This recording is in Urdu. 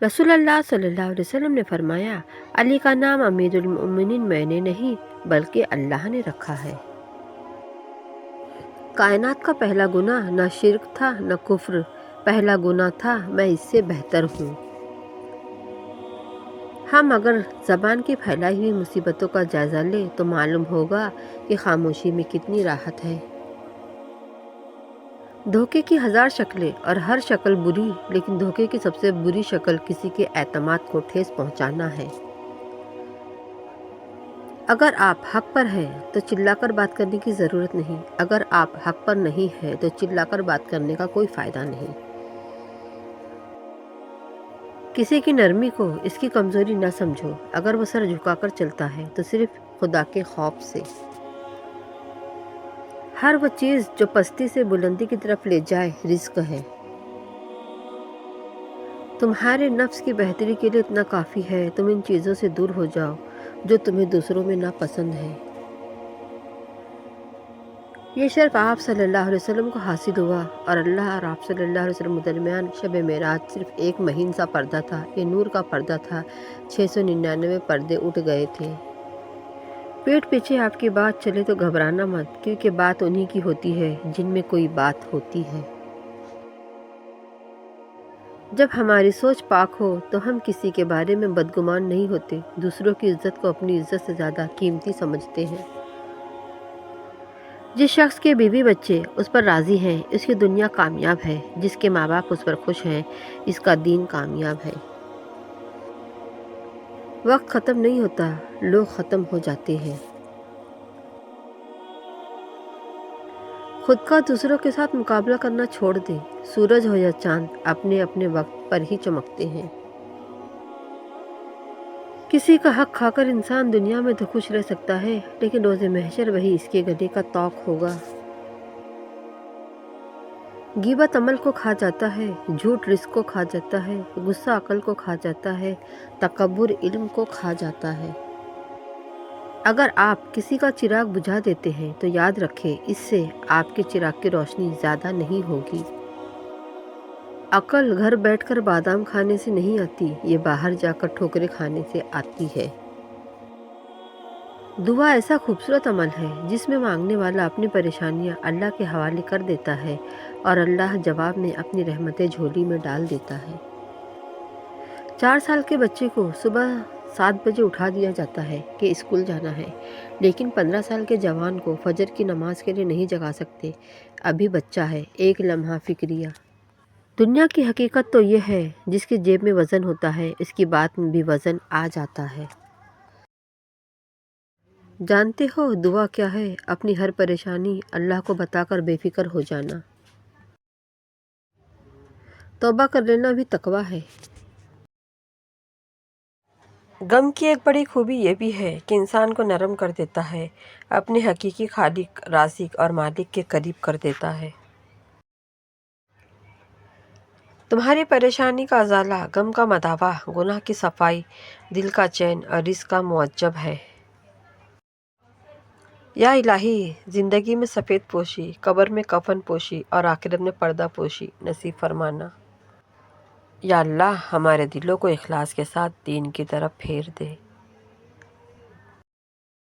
رسول اللہ صلی اللہ علیہ وسلم نے فرمایا، علی کا نام امیر المؤمنین میں نے نہیں بلکہ اللہ نے رکھا ہے۔ کائنات کا پہلا گناہ نہ شرک تھا نہ کفر، پہلا گناہ تھا میں اس سے بہتر ہوں۔ ہم اگر زبان کی پھیلائی ہوئی مصیبتوں کا جائزہ لیں تو معلوم ہوگا کہ خاموشی میں کتنی راحت ہے۔ دھوکے کی ہزار شکلیں اور ہر شکل بری، لیکن دھوکے کی سب سے بری شکل کسی کے اعتماد کو ٹھیس پہنچانا ہے۔ اگر آپ حق پر ہیں تو چلا کر بات کرنے کی ضرورت نہیں، اگر آپ حق پر نہیں ہیں تو چلا کر بات کرنے کا کوئی فائدہ نہیں۔ کسی کی نرمی کو اس کی کمزوری نہ سمجھو، اگر وہ سر جھکا کر چلتا ہے تو صرف خدا کے خوف سے۔ ہر وہ چیز جو پستی سے بلندی کی طرف لے جائے رزق ہے۔ تمہارے نفس کی بہتری کے لیے اتنا کافی ہے، تم ان چیزوں سے دور ہو جاؤ جو تمہیں دوسروں میں ناپسند ہے۔ یہ شرف آپ صلی اللہ علیہ وسلم کو حاصل ہوا، اور اللہ اور آپ صلی اللہ علیہ وسلم کے درمیان شب معراج صرف ایک مہین سا پردہ تھا، یہ نور کا پردہ تھا، 699 پردے اٹھ گئے تھے۔ پیٹ پیچھے آپ کی بات چلے تو گھبرانا مت، کیونکہ بات انہی کی ہوتی ہے جن میں کوئی بات ہوتی ہے۔ جب ہماری سوچ پاک ہو تو ہم کسی کے بارے میں بدگمان نہیں ہوتے، دوسروں کی عزت کو اپنی عزت سے زیادہ قیمتی سمجھتے ہیں۔ جس شخص کے بیوی بچے اس پر راضی ہیں، اس کی دنیا کامیاب ہے۔ جس کے ماں باپ اس پر خوش ہیں، اس کا دین کامیاب ہے۔ وقت ختم نہیں ہوتا، لوگ ختم ہو جاتے ہیں۔ خود کا دوسروں کے ساتھ مقابلہ کرنا چھوڑ دیں، سورج ہو یا چاند اپنے اپنے وقت پر ہی چمکتے ہیں۔ کسی کا حق کھا کر انسان دنیا میں تو خوش رہ سکتا ہے، لیکن روز محشر وہی اس کے گلے کا طوق ہوگا۔ غیبت عمل کو کھا جاتا ہے، جھوٹ رزق کو کھا جاتا ہے، غصہ عقل کو کھا جاتا ہے، تکبر علم کو کھا جاتا ہے۔ اگر آپ کسی کا چراغ بجھا دیتے ہیں تو یاد رکھیں اس سے آپ کے چراغ کی روشنی زیادہ نہیں ہوگی۔ عقل گھر بیٹھ کر بادام کھانے سے نہیں آتی، یہ باہر جا کر ٹھوکریں کھانے سے آتی ہے۔ دعا ایسا خوبصورت عمل ہے جس میں مانگنے والا اپنی پریشانیاں اللہ کے حوالے کر دیتا ہے اور اللہ جواب میں اپنی رحمتیں جھولی میں ڈال دیتا ہے۔ 4 سال کے بچے کو صبح 7 بجے اٹھا دیا جاتا ہے کہ اسکول جانا ہے، لیکن 15 سال کے جوان کو فجر کی نماز کے لیے نہیں جگا سکتے، ابھی بچہ ہے۔ ایک لمحہ فکریہ۔ دنیا کی حقیقت تو یہ ہے، جس کی جیب میں وزن ہوتا ہے اس کی بات میں بھی وزن آ جاتا ہے۔ جانتے ہو دعا کیا ہے؟ اپنی ہر پریشانی اللہ کو بتا کر بے فکر ہو جانا۔ توبہ کر لینا بھی تقویٰ ہے۔ غم کی ایک بڑی خوبی یہ بھی ہے کہ انسان کو نرم کر دیتا ہے، اپنے حقیقی خالق، رازق اور مالک کے قریب کر دیتا ہے۔ تمہاری پریشانی کا ازالہ، غم کا مداوا، گناہ کی صفائی، دل کا چین اور رزق کا معجب ہے۔ یا الہی، زندگی میں سفید پوشی، قبر میں کفن پوشی اور آخرت میں پردہ پوشی نصیب فرمانا۔ یا اللہ، ہمارے دلوں کو اخلاص کے ساتھ دین کی طرف پھیر دے۔